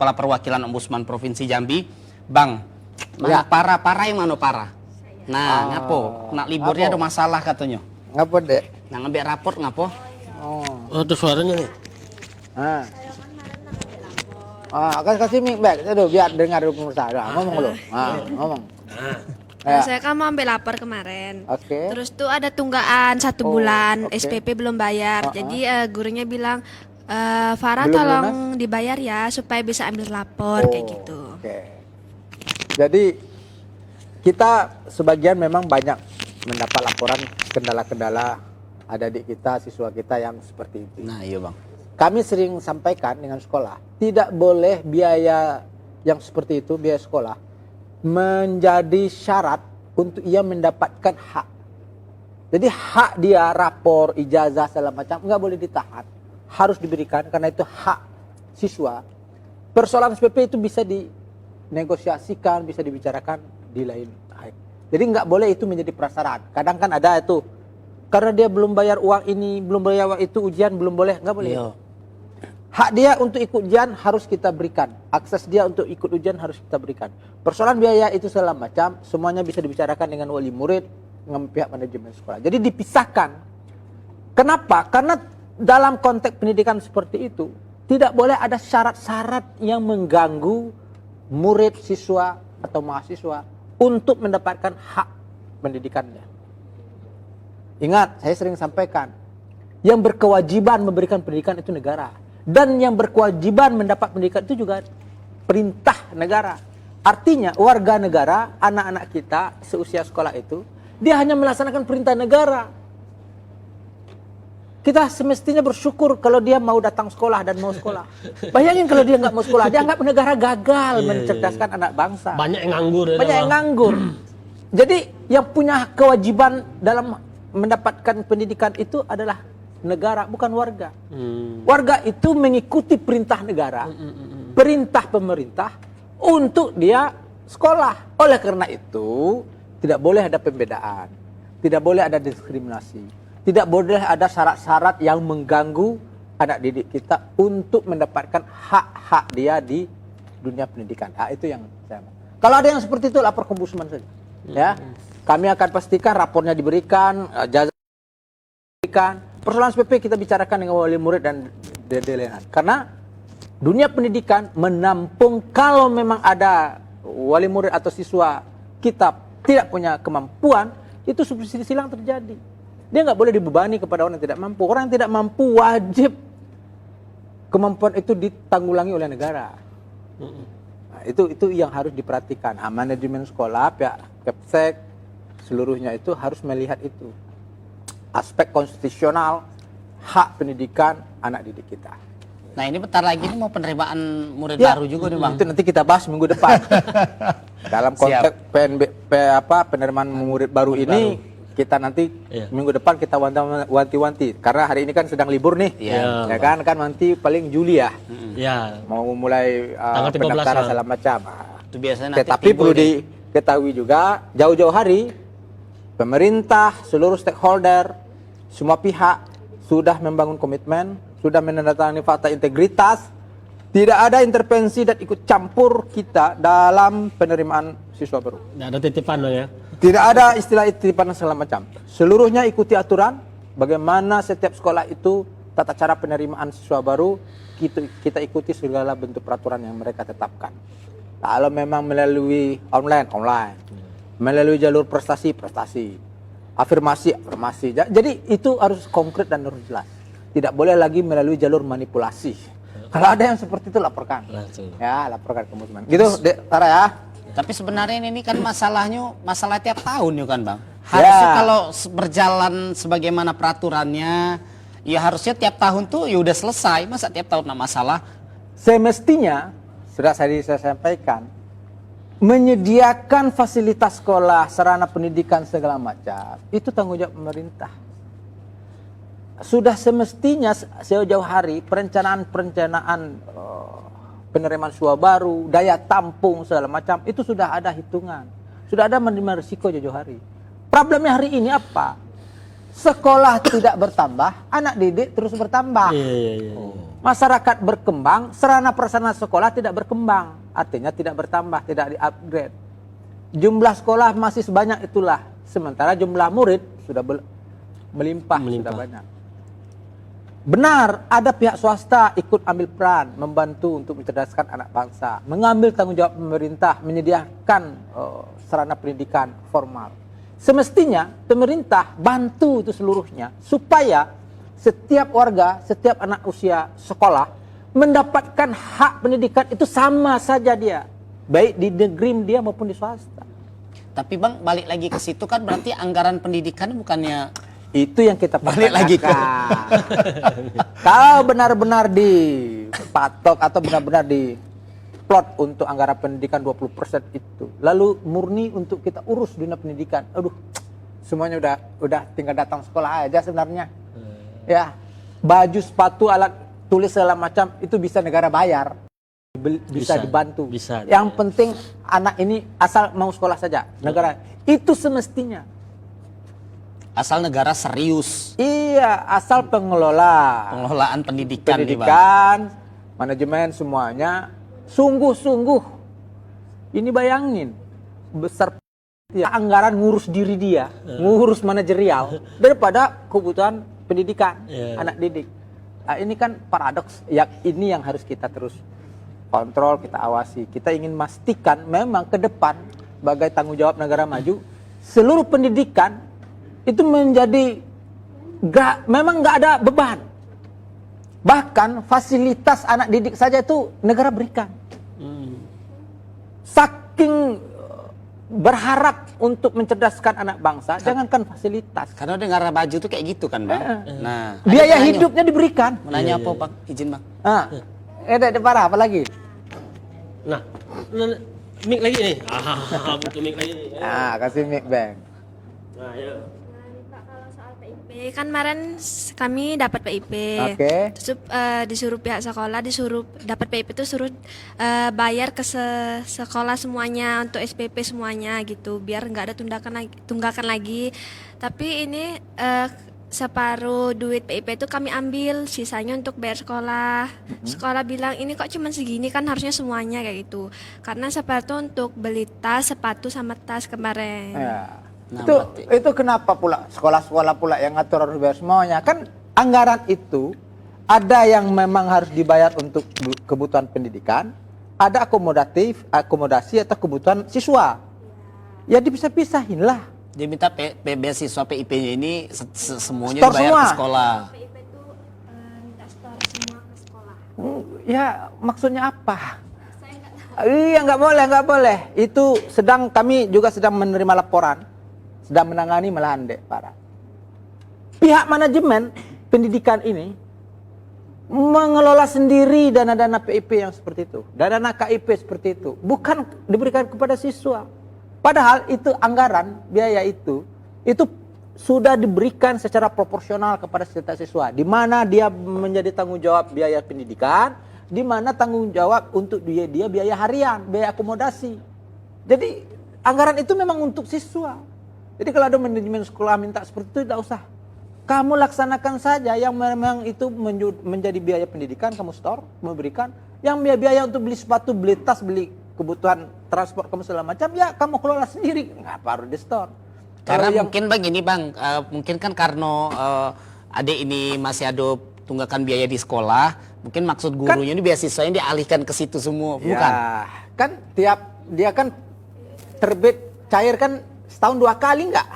Kepala Perwakilan Ombudsman Provinsi Jambi. Bang, mana para yang mana para? Nah, ngapo? Nak liburnya ada masalah katanya. Ngapo, Dek? Nah, ngambil raport ngapo? Oh. Ada suaranya nih. Akan kasih mic back, aduh biar dengar dulu pemirsa. Ngomong lu. Ngomong. Saya kan mau ambil lapor kemarin. Oke. Terus tuh ada tunggaan 1 bulan, oke. SPP belum bayar. Jadi gurunya bilang, Farah Belum tolong dibayar ya supaya bisa ambil lapor kayak gitu. Oke. Jadi kita sebagian memang banyak mendapat laporan kendala-kendala adik kita, siswa kita yang seperti itu. Nah, iya bang. Kami sering sampaikan dengan sekolah, tidak boleh biaya yang seperti itu, biaya sekolah, menjadi syarat untuk ia mendapatkan hak. Jadi hak dia, rapor, ijazah, segala macam, nggak boleh ditahan. Harus diberikan karena itu hak siswa. Persoalan SPP itu bisa dinegosiasikan, bisa dibicarakan di lain. Jadi nggak boleh itu menjadi prasyarat. Kadang kan ada itu, karena dia belum bayar uang ini, belum bayar uang itu, ujian belum boleh, nggak boleh. Iya. Hak dia untuk ikut ujian harus kita berikan. Akses dia untuk ikut ujian harus kita berikan. Persoalan biaya itu segala macam, semuanya bisa dibicarakan dengan wali murid, dengan pihak manajemen sekolah. Jadi dipisahkan. Kenapa? Karena dalam konteks pendidikan seperti itu, tidak boleh ada syarat-syarat yang mengganggu murid, siswa, atau mahasiswa untuk mendapatkan hak pendidikannya. Ingat, saya sering sampaikan, yang berkewajiban memberikan pendidikan itu negara. Dan yang berkewajiban mendapat pendidikan itu juga perintah negara. Artinya warga negara, anak-anak kita seusia sekolah itu, dia hanya melaksanakan perintah negara. Kita semestinya bersyukur kalau dia mau datang sekolah dan mau sekolah. Bayangin kalau dia nggak mau sekolah, dia anggap negara gagal mencerdaskan anak bangsa. Banyak yang nganggur. Banyak yang nganggur. Jadi yang punya kewajiban dalam mendapatkan pendidikan itu adalah negara, bukan warga. Warga itu mengikuti perintah negara, perintah pemerintah untuk dia sekolah. Oleh karena itu, tidak boleh ada pembedaan, tidak boleh ada diskriminasi, tidak boleh ada syarat-syarat yang mengganggu anak didik kita untuk mendapatkan hak-hak dia di dunia pendidikan. Itu yang saya mau. Kalau ada yang seperti itu, lapor ke ombudsman saja. Ya, kami akan pastikan rapornya diberikan, jasa diberikan. Persoalan SPP kita bicarakan dengan wali murid dan lain-lain. Karena dunia pendidikan menampung kalau memang ada wali murid atau siswa kita tidak punya kemampuan, itu subsidi silang terjadi. Dia nggak boleh dibebani kepada orang yang tidak mampu. Orang yang tidak mampu wajib kemampuan itu ditanggulangi oleh negara. Nah, itu yang harus diperhatikan. Manajemen sekolah, pihak Kepsek, seluruhnya itu harus melihat itu. Aspek konstitusional hak pendidikan anak didik kita. Nah, ini bentar lagi ini mau penerimaan murid baru juga nih bang. Itu nanti kita bahas minggu depan. Dalam konteks penerimaan murid baru ini kita nanti minggu depan kita wanti-wanti karena hari ini kan sedang libur nih. Ya kan nanti paling Juli ya. Mau mulai pendaftaran segala macam. Itu biasanya nanti. Tetapi perlu diketahui juga jauh-jauh hari pemerintah, seluruh stakeholder, semua pihak sudah membangun komitmen, sudah menandatangani fakta integritas, tidak ada intervensi dan ikut campur kita dalam penerimaan siswa baru. Tidak ada titipan ya? Tidak ada istilah titipan segala macam. Seluruhnya ikuti aturan, bagaimana setiap sekolah itu tata cara penerimaan siswa baru, kita ikuti segala bentuk peraturan yang mereka tetapkan. Kalau memang melalui online. Melalui jalur prestasi, afirmasi. Jadi itu harus konkret dan harus jelas. Tidak boleh lagi melalui jalur manipulasi. Kalau ada yang seperti itu laporkan. Ya, laporkan ke ombudsman. Gitu, Tara ya. Tapi sebenarnya ini kan masalah tiap tahun ya kan bang. Harusnya kalau berjalan sebagaimana peraturannya, ya harusnya tiap tahun tuh ya udah selesai. Masa tiap tahun ada masalah? Semestinya sudah saya sampaikan, menyediakan fasilitas sekolah, sarana pendidikan segala macam, itu tanggung jawab pemerintah. Sudah semestinya sejauh hari perencanaan penerimaan siswa baru, daya tampung segala macam, itu sudah ada hitungan. Sudah ada menerima risiko jauh hari. Problemnya hari ini apa? Sekolah tidak bertambah, anak didik terus bertambah. masyarakat berkembang, sarana prasarana sekolah tidak berkembang, artinya tidak bertambah, tidak di-upgrade. Jumlah sekolah masih sebanyak itulah, sementara jumlah murid sudah melimpah, sudah banyak. Benar, ada pihak swasta ikut ambil peran, membantu untuk mencerdaskan anak bangsa, mengambil tanggung jawab pemerintah, menyediakan sarana pendidikan formal. Semestinya pemerintah bantu itu seluruhnya, supaya setiap warga, setiap anak usia sekolah mendapatkan hak pendidikan itu sama saja dia, baik di negeri dia maupun di swasta. Tapi Bang, balik lagi ke situ kan berarti anggaran pendidikan bukannya Itu yang kita balik lagi ke kalau benar-benar dipatok atau benar-benar diplot untuk anggaran pendidikan 20% itu, lalu murni untuk kita urus dunia pendidikan, aduh, semuanya udah tinggal datang sekolah aja sebenarnya. Ya, baju, sepatu, alat tulis segala macam itu bisa negara bayar, bisa dibantu. Bisa, yang penting anak ini asal mau sekolah saja, negara itu semestinya. asal negara serius Iya, asal pengelolaan pendidikan nih, Bang. pendidikan, manajemen semuanya sungguh-sungguh. Ini bayangin besar ya, anggaran ngurus diri dia, ngurus manajerial daripada kebutuhan pendidikan anak didik. Nah, ini kan paradoks. Ya, ini yang harus kita terus kontrol, kita awasi. Kita ingin memastikan memang ke depan sebagai tanggung jawab negara maju, seluruh pendidikan itu menjadi memang nggak ada beban. Bahkan fasilitas anak didik saja itu negara berikan. Saking berharap untuk mencerdaskan anak bangsa, jangankan fasilitas. Karena negara maju tuh kayak gitu kan, Bang. Nah, Biaya ada hidupnya diberikan. mau nanya apa, Bang? Izin, Bang. Ada parah apa lagi? Nah, mic lagi nih. Butuh mic lagi nih. Kasih mic, Bang. Nah, ya. Pak, kalau soal PIP kan kemarin kami dapat PIP. Oke. Terus disuruh pihak sekolah disuruh dapat PIP itu suruh bayar ke sekolah semuanya untuk SPP semuanya gitu, biar nggak ada tunggakan lagi. Tapi ini separuh duit PIP itu kami ambil, sisanya untuk bayar sekolah. Sekolah bilang ini kok cuma segini, kan harusnya semuanya kayak gitu. Karena sepatu untuk beli tas, sepatu sama tas kemarin. Ya. Nah, itu kenapa pula sekolah-sekolah pula yang ngatur harus bayar semuanya? Kan anggaran itu ada yang memang harus dibayar untuk kebutuhan pendidikan, ada akomodasi atau kebutuhan siswa. Ya dipisah-pisahin lah. Dia minta beasiswa PIP-nya ini semuanya Store dibayar semua. ke sekolah. PIP itu minta store semua ke sekolah. Ya maksudnya apa? Iya nggak boleh. Itu kami juga sedang menerima laporan, sedang menangani malahan dek para pihak manajemen pendidikan ini mengelola sendiri dana-dana PIP yang seperti itu, dana KIP seperti itu, bukan diberikan kepada siswa. Padahal itu anggaran biaya itu sudah diberikan secara proporsional kepada setiap siswa, di mana dia menjadi tanggung jawab biaya pendidikan, di mana tanggung jawab untuk dia biaya harian, biaya akomodasi. Jadi anggaran itu memang untuk siswa. Jadi kalau ada manajemen sekolah minta seperti itu, tidak usah. Kamu laksanakan saja yang memang itu menjadi biaya pendidikan, kamu store, memberikan. Yang biaya untuk beli sepatu, beli tas, beli kebutuhan transport kamu segala macam, ya kamu kelola sendiri, nggak perlu di store. Karena mungkin Bang ini Bang, mungkin kan karena adik ini masih ada tunggakan biaya di sekolah, mungkin maksud gurunya ini beasiswanya dialihkan ke situ semua, bukan? Ya, kan dia kan terbit cair kan setahun 2 kali nggak?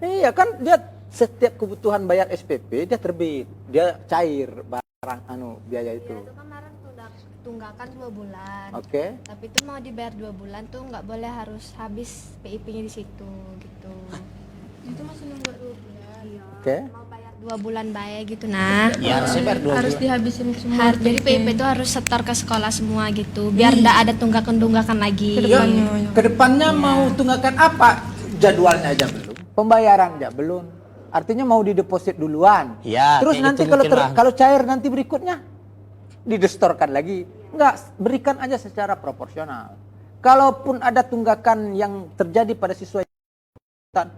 Iya kan dia setiap kebutuhan bayar SPP dia terbit, dia cair barang biaya itu. Itu kemarin tunggakan 2 bulan. Oke. Tapi itu mau dibayar 2 bulan tuh nggak boleh harus habis PIP-nya di situ gitu. Itu masih nunggu 2 bulan. Iya. Oke. Mau bayar 2 bulan bayar gitu nah. Ya harusnya bayar 2 Harus bulan. dihabisin semua. Jadi PIP itu harus setor ke sekolah semua gitu, biar nggak ada tunggakan lagi. Kedepannya mau tunggakan apa? Jadwalnya aja belum, pembayaran aja belum. Artinya mau dideposit duluan. Ya, Terus kayak nanti gitu kalau mungkin, Bang. kalau cair nanti berikutnya didestorkan lagi. Enggak, berikan aja secara proporsional. Kalaupun ada tunggakan yang terjadi pada siswa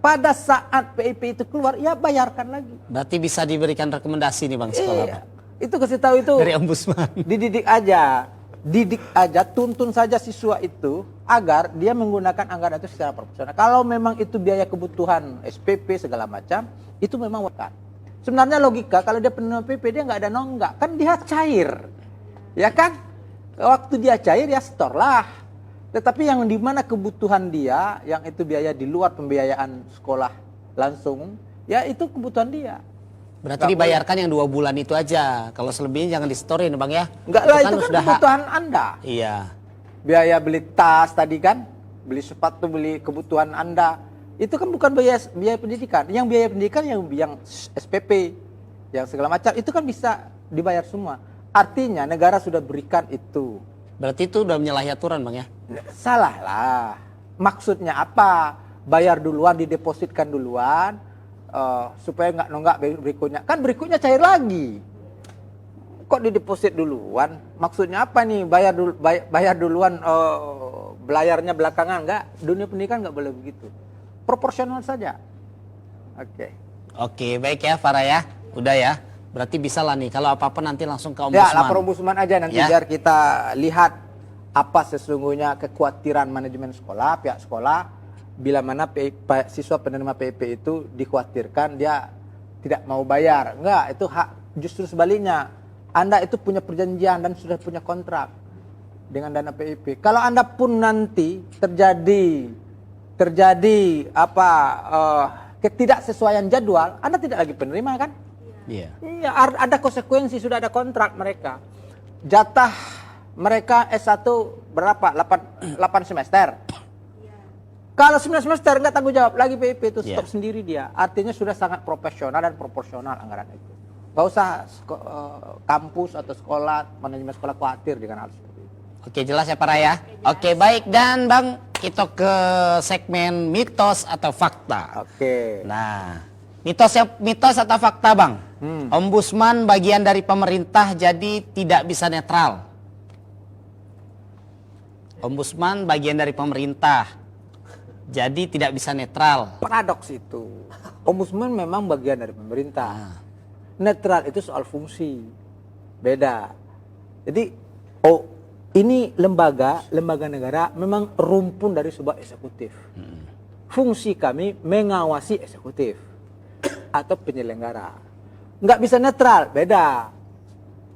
pada saat PIP itu keluar, ya bayarkan lagi. Berarti bisa diberikan rekomendasi nih Bang sekolah, Bang. Itu kasih tahu itu. Dari ombudsman. Didik aja, tuntun saja siswa itu agar dia menggunakan anggaran itu secara proporsional. Kalau memang itu biaya kebutuhan SPP segala macam, itu memang wajar. Sebenarnya logika kalau dia penerima PP dia nggak ada nonggak, kan dia cair, ya kan? Waktu dia cair ya store lah. Tetapi yang di mana kebutuhan dia, yang itu biaya di luar pembiayaan sekolah langsung, ya itu kebutuhan dia. Berarti dibayarkan yang 2 bulan itu aja. Kalau selebihnya jangan di-store-in Bang ya. Enggak lah, itu kan sudah kebutuhan Anda. Iya. Biaya beli tas tadi kan, beli sepatu, beli kebutuhan Anda. Itu kan bukan biaya pendidikan. Yang biaya pendidikan yang SPP, yang segala macam itu kan bisa dibayar semua. Artinya negara sudah berikan itu. Berarti itu udah menyalahi aturan Bang ya. Salah lah. Maksudnya apa? Bayar duluan, didepositkan duluan, supaya nggak nonggak berikutnya. Kan berikutnya cair lagi. Kok dideposit duluan? Maksudnya apa nih? Bayar duluan, belayarnya belakangan? Nggak. Dunia pendidikan nggak boleh begitu. Proporsional saja. Oke. Oke, baik ya Farah ya. Udah ya. Berarti bisa lah nih. Kalau apa-apa nanti langsung ke ombudsman. Ya, lapor ombudsman aja nanti Ya. biar kita lihat apa sesungguhnya kekhawatiran manajemen sekolah, pihak sekolah, bila mana siswa penerima PIP itu dikhawatirkan dia tidak mau bayar. Enggak, itu hak. Justru sebaliknya. Anda itu punya perjanjian dan sudah punya kontrak dengan dana PIP. Kalau Anda pun nanti terjadi ketidaksesuaian jadwal, Anda tidak lagi penerima kan? Iya. Iya, ada konsekuensi, sudah ada kontrak mereka. Jatah mereka S1 berapa? 8 semester. Kalau 9 semester enggak tanggung jawab lagi PIP itu, stop sendiri dia. Artinya sudah sangat profesional dan proporsional anggaran itu. Gak usah kampus atau sekolah, manajemen sekolah khawatir dengan hal seperti itu. Oke, jelas ya Farah ya. Oke, baik. Dan Bang, kita ke segmen mitos atau fakta. Oke. Nah, mitos atau fakta Bang? Ombudsman bagian dari pemerintah jadi tidak bisa netral. Ombudsman bagian dari pemerintah jadi tidak bisa netral. Paradoks itu. Ombudsman memang bagian dari pemerintah. Netral itu soal fungsi. Beda. Jadi, ini lembaga negara memang rumpun dari sebuah eksekutif. Fungsi kami mengawasi eksekutif atau penyelenggara. Nggak bisa netral, beda.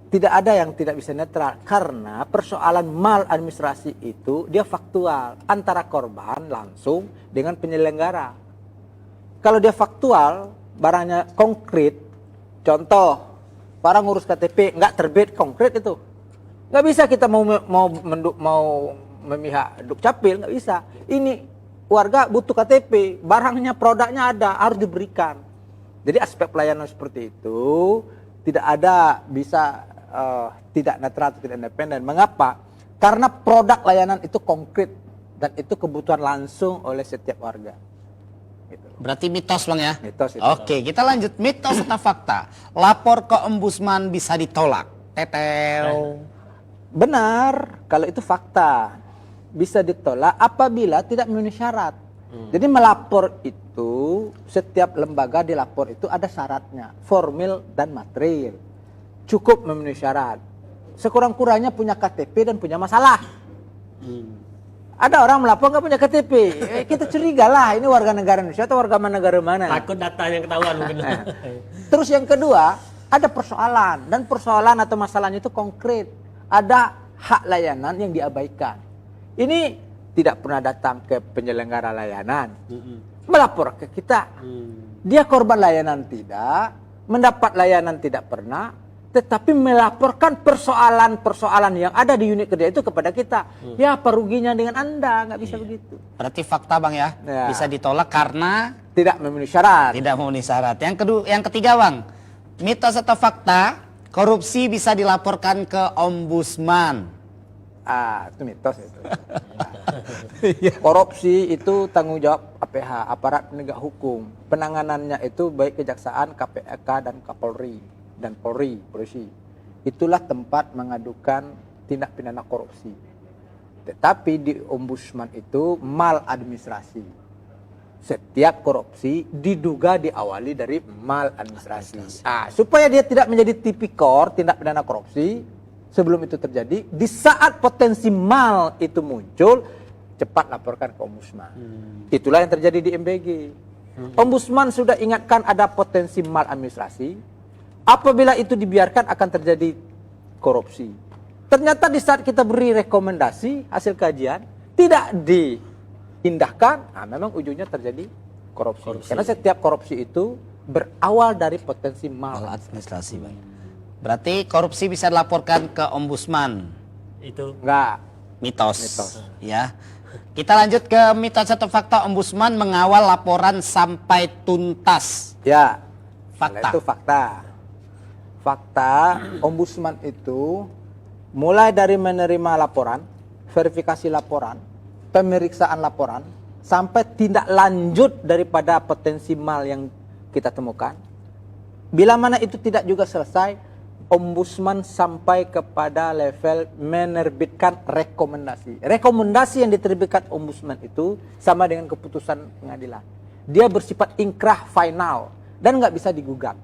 Tidak ada yang tidak bisa netral karena persoalan maladministrasi itu dia faktual antara korban langsung dengan penyelenggara. Kalau dia faktual, barangnya konkret, contoh, barang ngurus KTP nggak terbit konkret itu, nggak bisa kita mau memihak Dukcapil, nggak bisa. Ini warga butuh KTP, barangnya, produknya ada, harus diberikan. Jadi aspek pelayanan seperti itu tidak ada bisa tidak netral, tidak independen. Mengapa? Karena produk layanan itu konkret dan itu kebutuhan langsung oleh setiap warga. Gitu. Berarti mitos Bang ya? Mitos itu. Oke, kita lanjut. Mitos atau fakta? Lapor ke ombudsman bisa ditolak. Tetel. Benar, kalau itu fakta. Bisa ditolak apabila tidak memenuhi syarat. Jadi melapor itu, setiap lembaga dilapor itu ada syaratnya, formil dan material. Cukup memenuhi syarat. Sekurang-kurangnya punya KTP dan punya masalah. Ada orang melapor nggak punya KTP, kita curiga lah ini warga negara Indonesia atau warga negara mana. Takut datanya ketahuan mungkin. Terus yang kedua, ada persoalan dan persoalan atau masalahnya itu konkret. Ada hak layanan yang diabaikan. Ini tidak pernah datang ke penyelenggara layanan, melapor ke kita. Dia korban layanan tidak, mendapat layanan tidak pernah, tetapi melaporkan persoalan-persoalan yang ada di unit kerja itu kepada kita. Ya, apa ruginya dengan Anda? Nggak bisa begitu. Berarti fakta Bang ya? Ya. Bisa ditolak karena Tidak memenuhi syarat. tidak memenuhi syarat. Yang ketiga Bang, mitos atau fakta, korupsi bisa dilaporkan ke ombudsman. Itu mitos itu. Korupsi itu tanggung jawab APH, aparat penegak hukum. Penanganannya itu baik kejaksaan, KPK dan Kapolri dan polisi. Itulah tempat mengadukan tindak pidana korupsi. Tetapi di ombudsman itu maladministrasi. setiap korupsi diduga diawali dari maladministrasi. Supaya dia tidak menjadi tipikor tindak pidana korupsi sebelum itu terjadi, di saat potensi mal itu muncul, cepat laporkan ke Ombudsman. Itulah yang terjadi di MBG. Ombudsman sudah ingatkan ada potensi maladministrasi. Apabila itu dibiarkan akan terjadi korupsi. Ternyata di saat kita beri rekomendasi hasil kajian tidak diindahkan, memang ujungnya terjadi korupsi. Karena setiap korupsi itu berawal dari potensi maladministrasi, Bang. Berarti korupsi bisa dilaporkan ke Ombudsman. Itu enggak mitos. Ya. Kita lanjut ke mitos atau fakta. Ombudsman mengawal laporan sampai tuntas. Ya. Fakta. Itu fakta. Fakta, Ombudsman itu mulai dari menerima laporan, verifikasi laporan, pemeriksaan laporan, sampai tindak lanjut daripada potensi mal yang kita temukan. Bila mana itu tidak juga selesai, Ombudsman sampai kepada level menerbitkan rekomendasi. Rekomendasi yang diterbitkan Ombudsman itu sama dengan keputusan pengadilan. Dia bersifat inkrah final dan nggak bisa digugat.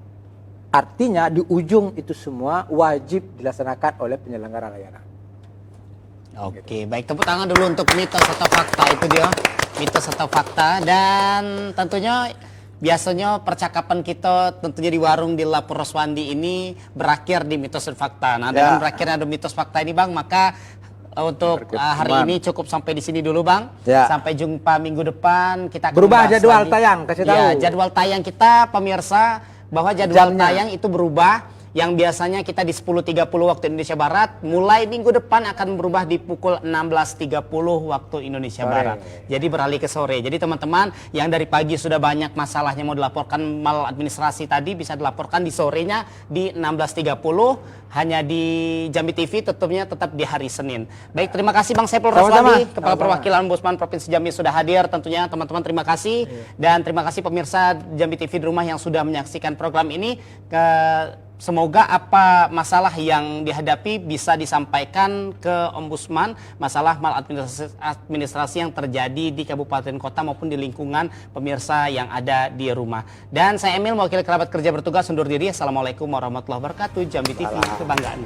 Artinya di ujung itu semua wajib dilaksanakan oleh penyelenggara layanan. Oke, baik, tepuk tangan dulu untuk mitos atau fakta. Itu dia, mitos atau fakta. Dan tentunya biasanya percakapan kita tentunya di warung di Lapor Roswandi ini berakhir di mitos dan fakta. Nah, dengan berakhirnya ada mitos fakta ini, Bang, maka untuk hari ini cukup sampai di sini dulu, Bang. Sampai jumpa minggu depan. Kita akan berubah jadwal lagi. Tayang, kasih tahu. Ya, jadwal tayang kita, pemirsa, bahwa jadwal tayang itu berubah. Yang biasanya kita di 10.30 waktu Indonesia Barat, mulai minggu depan akan berubah di pukul 16.30 waktu Indonesia Barat. Jadi beralih ke sore. Jadi teman-teman yang dari pagi sudah banyak masalahnya mau dilaporkan maladministrasi tadi, bisa dilaporkan di sorenya di 16.30 hanya di Jambi TV, tetapnya tetap di hari Senin. Baik, terima kasih Bang Saiful Roswandi, Kepala Perwakilan Ombudsman Provinsi Jambi sudah hadir. Tentunya teman-teman terima kasih. Dan terima kasih pemirsa Jambi TV di rumah yang sudah menyaksikan program ini. Semoga apa masalah yang dihadapi bisa disampaikan ke Ombudsman, masalah maladministrasi yang terjadi di kabupaten kota maupun di lingkungan pemirsa yang ada di rumah. Dan saya Emil, mewakili kerabat kerja bertugas, undur diri. Assalamualaikum warahmatullahi wabarakatuh. Jambi TV, kebanggaan.